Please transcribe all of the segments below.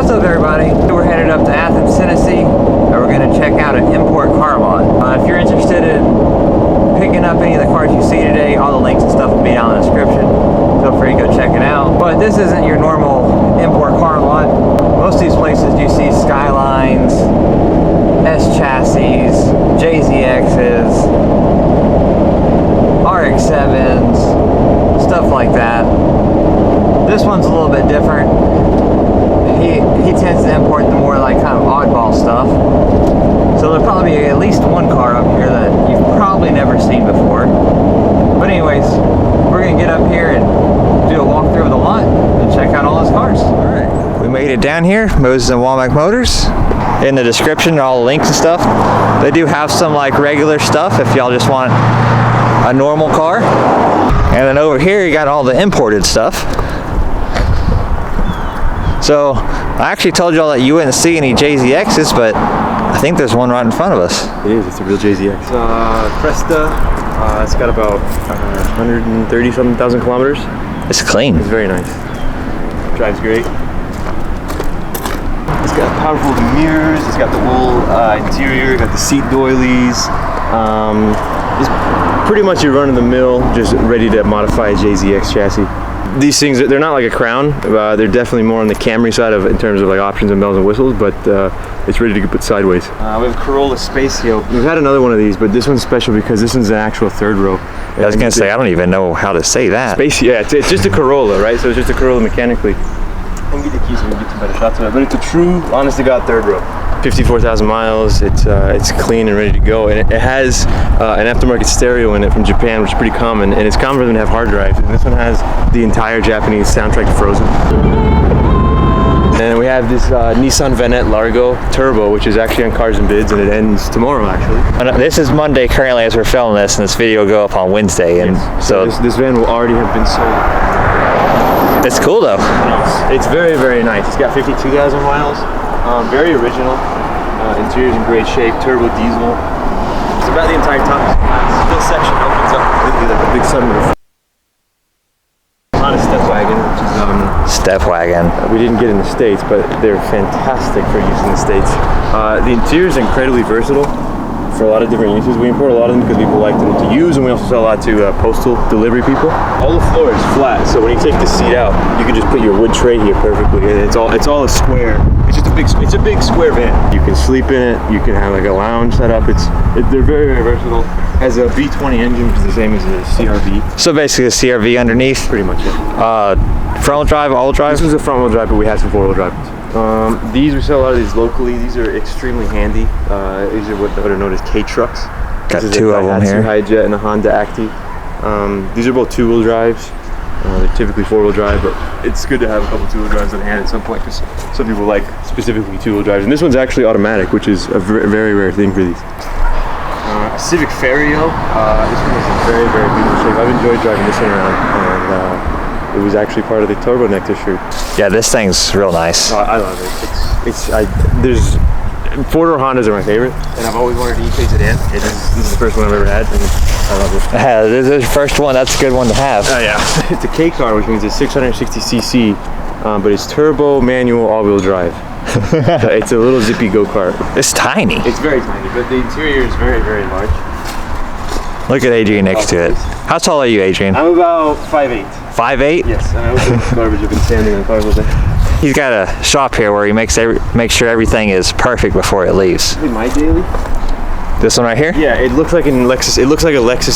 What's up, everybody? We're headed up to Athens, Tennessee, and we're going to check out an import car lot. If you're interested in picking up any of the cars you see today, all the links and stuff will be down in the description. Feel free to go check it out. But this isn't your normal import car lot. Most of these places you see Skylines, S chassis, JZXs, RX-7s, stuff like that. This one's a little bit different. He tends to import the more like kind of oddball stuff. So there'll probably be at least one car up here that you've probably never seen before. But anyways, we're gonna get up here and do a walkthrough of the lot and check out all his cars. All right, we made it down here. Moses and Womac Motors. In the description, all the links and stuff. They do have some like regular stuff if y'all just want a normal car. And then over here you got all the imported stuff. So I actually told y'all that you wouldn't see any JZXs, but I think there's one right in front of us. It is, it's a real JZX. Frausto. It's got about 130-something thousand kilometers. It's clean. It's very nice. Drives great. It's got powerful mirrors, it's got the wool interior, got the seat doilies. It's pretty much your run-of-the-mill, just ready to modify a JZX chassis. These things, they're not like a Crown. They're definitely more on the Camry side of in terms of like options and bells and whistles, but it's ready to get put sideways. We have Corolla Spacio. We've had another one of these, but this one's special because this one's an actual third row. I was gonna say, I don't even know how to say that. Spacio, yeah, it's just a Corolla, right? So it's just a Corolla mechanically. I'll get the keys so we can get some better shots of it, but it's a true, honest to God, third row. 54,000 miles. It's clean and ready to go, and it has an aftermarket stereo in it from Japan, which is pretty common, and it's common for them to have hard drives. And this one has the entire Japanese soundtrack to Frozen. And we have this Nissan Vanette Largo Turbo, which is actually on Cars and Bids, and it ends tomorrow, actually. This is Monday currently as we're filming this, and this video will go up on Wednesday. And yes. so this van will already have been sold. It's cool though. It's very, very nice. It's got 52,000 miles. Very original. Interior's in great shape. Turbo diesel. It's about the entire top. This section opens up completely like a big sunroof. On a step wagon, which is step wagon. We didn't get in the States, but they're fantastic for use in the States. The interior is incredibly versatile for a lot of different uses. We import a lot of them because people like them to use, and we also sell a lot to postal delivery people. All the floor is flat, so when you take the seat out, you can just put your wood tray here perfectly, and it's all a square. It's a big square van. You can sleep in it. You can have like a lounge set up. They're very, very versatile. Has a V20 engine, which is the same as a CRV. So basically a CRV underneath. Pretty much, yeah. Front wheel drive, all-wheel drive. This one's a front wheel drive, but we have some four wheel drive. We sell a lot of these locally. These are extremely handy. These are what are known as K trucks. Got two of them here. Hi-Jet and a Honda Acti. These are both two-wheel drives. They're typically four-wheel drive, but it's good to have a couple two-wheel drives on hand at some point because some people like specifically two-wheel drives. And this one's actually automatic, which is a very rare thing for these. A Civic Fario. This one is in very, very beautiful shape. I've enjoyed driving this one around, and it was actually part of the Turbo Neck this year. Yeah, this thing's real nice. Oh, I love it. There's four-door Hondas are my favorite, and I've always wanted an E-K sedan. This is the first one I've ever had, and I love it. This is the first one. That's a good one to have. Oh yeah. It's a K car, which means it's 660cc, but it's turbo, manual, all-wheel drive. So it's a little zippy go-kart. It's tiny. It's very tiny, but the interior is very, very large. Look at Adrian next to it. How tall are you, Adrian? I'm about 5'8". 5'8"? Yes, and I also garbage. I've been standing on cars all day. He's got a shop here where he makes sure everything is perfect before it leaves. My daily. This one right here? Yeah, it looks like a Lexus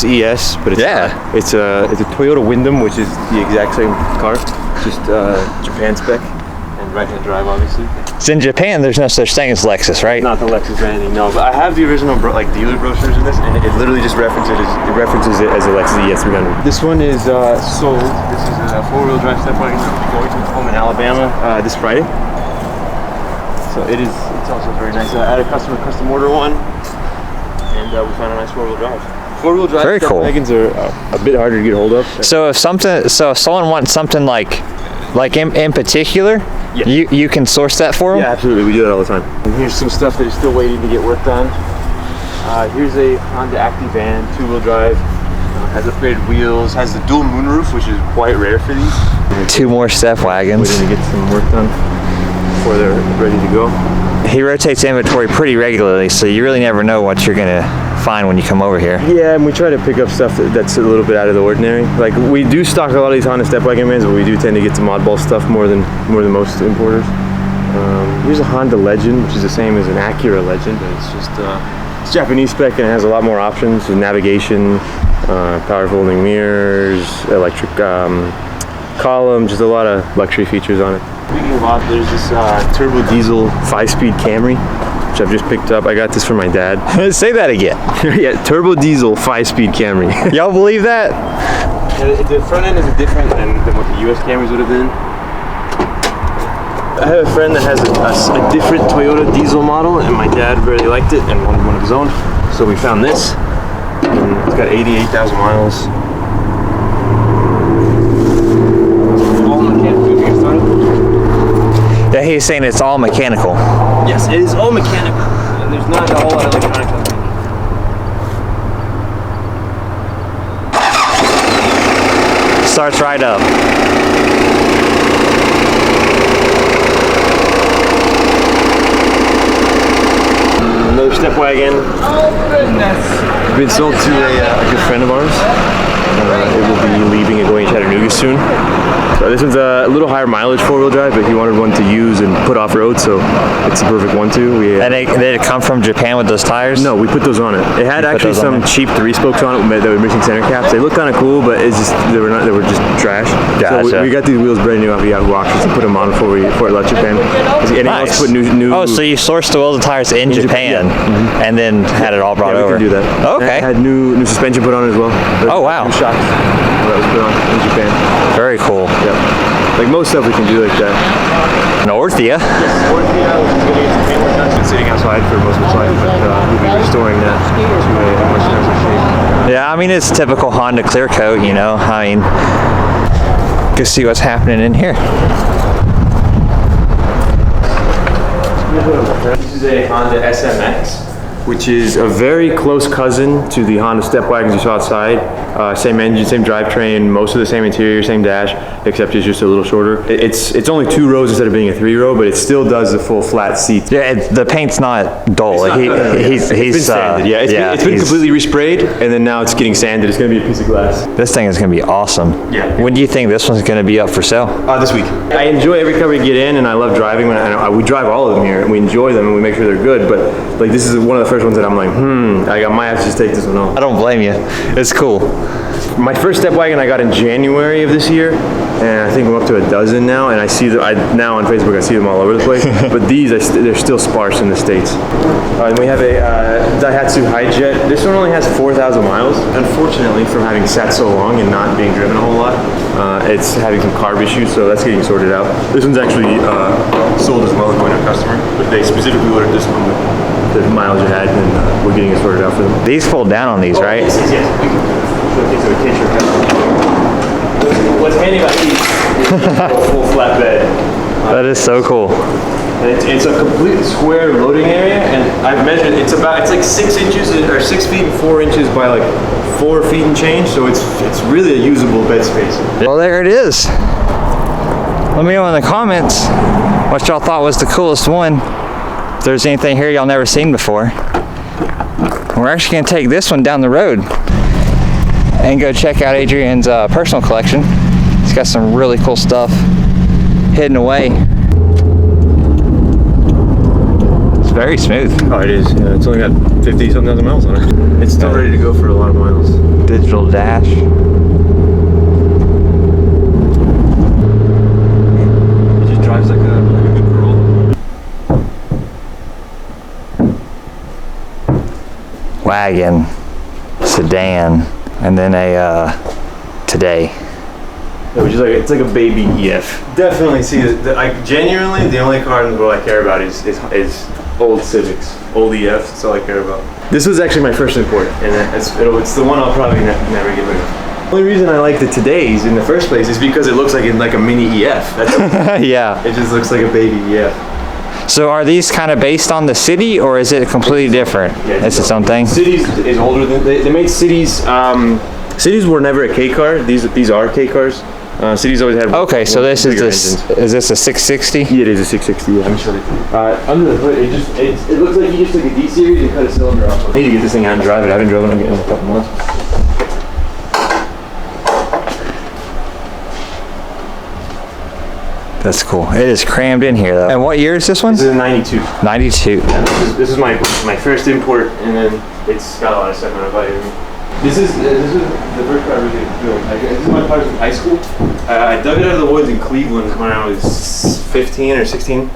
ES, but it's not. It's a Toyota Wyndham, which is the exact same car, just Japan spec and right-hand drive, obviously. So in Japan, there's no such thing as Lexus, right? Not the Lexus branding, no. But I have the original dealer brochures in this, and it literally just references it as a Lexus ES300. This one is sold. This is a four-wheel drive step wagon. We're going to its home in Alabama this Friday. So it's also very nice. I had a customer custom order one, and we found a nice four-wheel drive. Four-wheel drive very step cool. wagons are a bit harder to get hold of. So if someone wants something like in particular, yeah, you can source that for them? Yeah, absolutely. We do that all the time. And here's some stuff that is still waiting to get worked on. Here's a Honda Acti van, two-wheel drive. Has upgraded wheels, has the dual moonroof, which is quite rare for these. Two more step wagons. Waiting to get some work done. before they're ready to go. He rotates inventory pretty regularly, so you really never know what you're gonna find when you come over here. Yeah, and we try to pick up stuff that's a little bit out of the ordinary. Like, we do stock a lot of these Honda step wagon vans, but we do tend to get some oddball stuff more than most importers. Here's a Honda Legend, which is the same as an Acura Legend, but it's just it's Japanese spec and it has a lot more options: navigation, power folding mirrors, electric column, just a lot of luxury features on it. Speaking of odd, there's this turbo diesel 5-speed Camry, which I've just picked up. I got this from my dad. Say that again. Yeah, turbo diesel 5-speed Camry. Y'all believe that? Yeah, the front end is different than what the US Camrys would have been. I have a friend that has a different Toyota diesel model, and my dad really liked it and wanted one of his own. So we found this, and it's got 88,000 miles. All mechanical. You get started? Yeah, he's saying it's all mechanical. Yes, it is all mechanical. There's not a whole lot of electronics on it. Starts right up. Another step wagon. Oh goodness! Been sold to a good friend of ours. It will be leaving and going to Chattanooga soon. So this one's a little higher mileage 4-wheel drive, but he wanted one to use and put off-road, so it's the perfect one too. And did it come from Japan with those tires? No, we put those on it. It had actually some cheap 3-spokes on it that were missing center caps. They look kind of cool, but it's just they were just trash. Gotcha. So we got these wheels brand new off of Yahoo Auctions and put them on before it left Japan. Nice. Put new. Oh, so you sourced the wheels and tires in Japan, yeah. and then had it all brought Yeah, over. we can do that. Okay. And it had new suspension put on as well. Oh, wow. New shocks that was put on in Japan. Very cool. Yep. Like most stuff we can do like that. Northia. Yes, Northia, which is getting its paintwork done. It's been sitting outside for most of its life, but we'll be restoring that to a much nicer shape. Yeah, I mean, it's typical Honda clear coat, you know. I mean, go see what's happening in here. This is a Honda SMX, which is a very close cousin to the Honda step wagons you saw outside. Same engine, same drivetrain, most of the same interior, same dash, except it's just a little shorter. It's only 2 rows instead of being a 3-row, but it still does the full flat seat. Yeah, the paint's not dull. It's been sanded. It's been completely resprayed, and then now it's getting sanded. It's going to be a piece of glass. This thing is going to be awesome. Yeah. When do you think this one's going to be up for sale? This week. I enjoy every car we get in, and I love driving. We drive all of them here, and we enjoy them, and we make sure they're good. But like, this is one of the first ones that I'm like, I might have to just take this one home. I don't blame you. It's cool. My first step wagon I got in January of this year, and I think I'm up to a dozen now. And I see them now on Facebook. I see them all over the place. But these, they're still sparse in the States. And we have a Daihatsu Hi-Jet. This one only has 4,000 miles. Unfortunately, from having sat so long and not being driven a whole lot, it's having some carb issues, so that's getting sorted out. This one's actually sold as well, going to a customer, but they specifically ordered this one with the mileage it had, and we're getting it sorted out for them. These fold down on these, right? Yes. What's handy about these is a full flatbed. That is so cool. And it's a complete square loading area, and I've measured. It's like 6 inches or 6 feet and 4 inches by like 4 feet and change. So it's really a usable bed space. Well, there it is. Let me know in the comments what y'all thought was the coolest one. If there's anything here y'all never seen before. We're actually gonna take this one down the road and go check out Adrian's personal collection. He's got some really cool stuff hidden away. It's very smooth. Oh, it is. Yeah, it's only got 50-something thousand miles on it. It's still ready to go for a lot of miles. Digital dash. It just drives like a good Corolla. Wagon, sedan, and then a Today. Yeah, which is like, it's like a baby EF. Definitely see that. Genuinely, the only car in the world I care about is old Civics, old EFs. That's all I care about. This was actually my first import, and it's the one I'll probably never get rid of. The only reason I like the Todays in the first place is because it looks like a mini EF. That's Yeah. It just looks like a baby EF. So are these kind of based on the City, or is it completely different? Yeah, it's its own thing? Cities is older than they made Cities. Cities were never a K car. These are K cars. City's always had. Okay, so this is is this a 660? Yeah, it is a 660. Yeah, let me show you. Under the hood, it looks like you just took a D series and cut a cylinder off. I need to get this thing out and drive it. I haven't driven it in a couple months. That's cool. It is crammed in here though. And what year is this one? This is a 92. 92. Yeah, this is my first import, and then it's got a lot of stuff on it. This is the first car I really built. This is my car from high school. I dug it out of the woods in Cleveland when I was 15 or 16.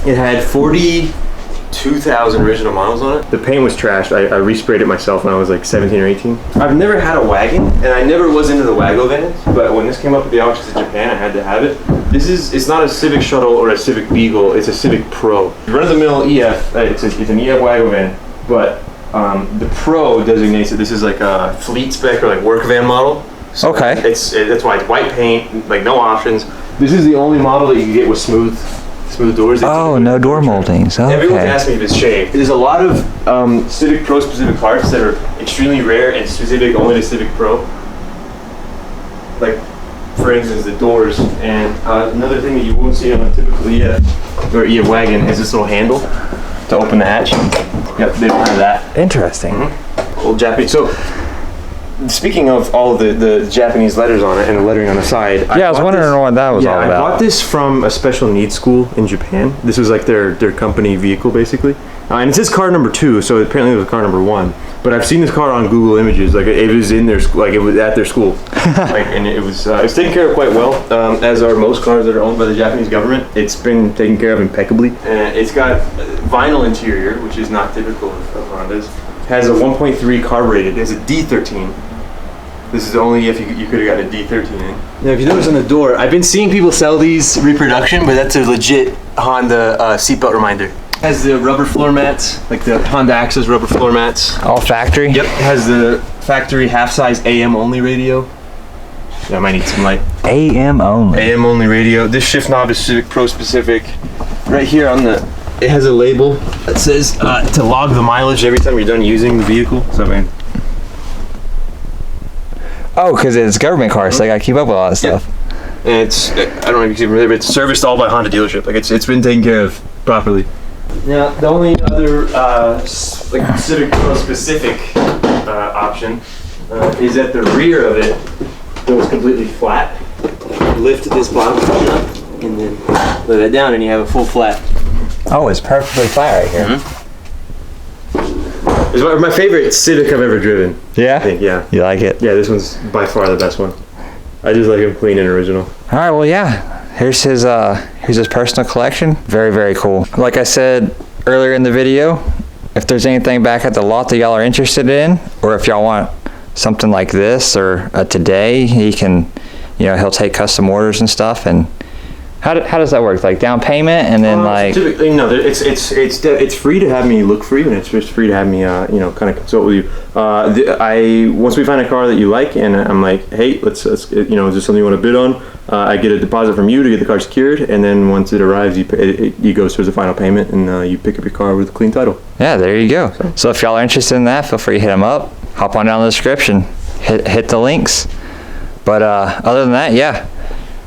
It had 42,000 original miles on it. The paint was trashed. I resprayed it myself when I was like 17 or 18. I've never had a wagon, and I never was into the Wago vans, but when this came up at the auctions in Japan, I had to have it. It's not a Civic Shuttle or a Civic Beagle, it's a Civic Pro. Run-of-the-mill EF, it's an EF Wago van, but the Pro designates that this is like a fleet spec or like work van model. So okay. That's why it's white paint, like no options. This is the only model that you can get with smooth doors. Oh, no door moldings. Okay. Everyone's asked me if it's shaved. There's a lot of Civic Pro specific parts that are extremely rare and specific only to Civic Pro. Like, for instance, the doors. And another thing that you won't see on a typical EF or EF wagon is this little handle to open the hatch. Yep, they don't have that. Interesting. Mm-hmm. Old Japanese. So, speaking of all of the Japanese letters on it and the lettering on the side. Yeah, I was wondering what that was all about. I bought this from a special needs school in Japan. This was like their company vehicle, basically. And it says car number 2, so apparently it was car number 1. But I've seen this car on Google Images, like it was in their school, like it was at their school, like, and it was taken care of quite well, as are most cars that are owned by the Japanese government. It's been taken care of impeccably, and it's got vinyl interior, which is not typical of Hondas. It has a 1.3 carbureted. It has a D13. This is only if you could have gotten a D13 in. Now, if you notice on the door, I've been seeing people sell these reproduction, but that's a legit Honda seatbelt reminder. Has the rubber floor mats, like the Honda Access rubber floor mats. All factory? Yep. Has the factory half-size AM only radio. Yeah, I might need some light. AM only. AM only radio. This shift knob is Civic Pro specific. Right here on the, it has a label that says to log the mileage every time you're done using the vehicle. So I mean. Oh, because it's a government car, so I gotta keep up with all that stuff. Yep. And it's, I don't know if you can see it, but it's serviced all by Honda dealership. Like it's been taken care of properly. Now, the only other like Civic Pro specific option is at the rear of it. It was completely flat. Lift this bottom portion up and then let it down, and you have a full flat. Oh, it's perfectly flat right here. Mm-hmm. It's my favorite Civic I've ever driven. Yeah? I think, yeah. You like it? Yeah, this one's by far the best one. I just like him clean and original. All right, well, yeah. Here's his personal collection. Very, very cool. Like I said earlier in the video, if there's anything back at the lot that y'all are interested in, or if y'all want something like this or a Today, he can, he'll take custom orders and stuff. And how does that work? Like down payment and then like? Typically, no, it's free to have me look for you, and it's just free to have me, kind of consult with you. Once we find a car that you like, and I'm like, hey, let's is this something you want to bid on? I get a deposit from you to get the car secured, and then once it arrives, it goes towards the final payment, and you pick up your car with a clean title. Yeah, there you go. So if y'all are interested in that, feel free to hit him up. Hop on down in the description. Hit the links. But other than that, yeah.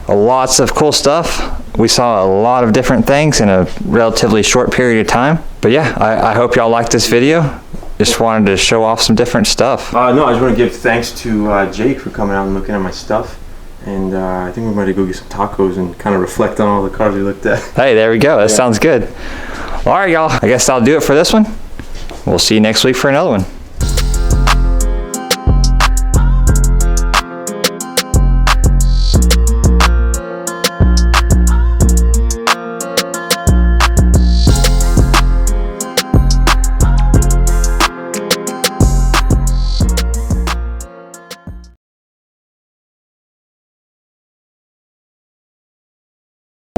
Lots of cool stuff. We saw a lot of different things in a relatively short period of time. But yeah, I hope y'all liked this video. Just wanted to show off some different stuff. No, I just want to give thanks to Jake for coming out and looking at my stuff. And I think we might go get some tacos and kind of reflect on all the cars we looked at. Hey, there we go. That sounds good. All right, y'all. I guess that'll do it for this one. We'll see you next week for another one.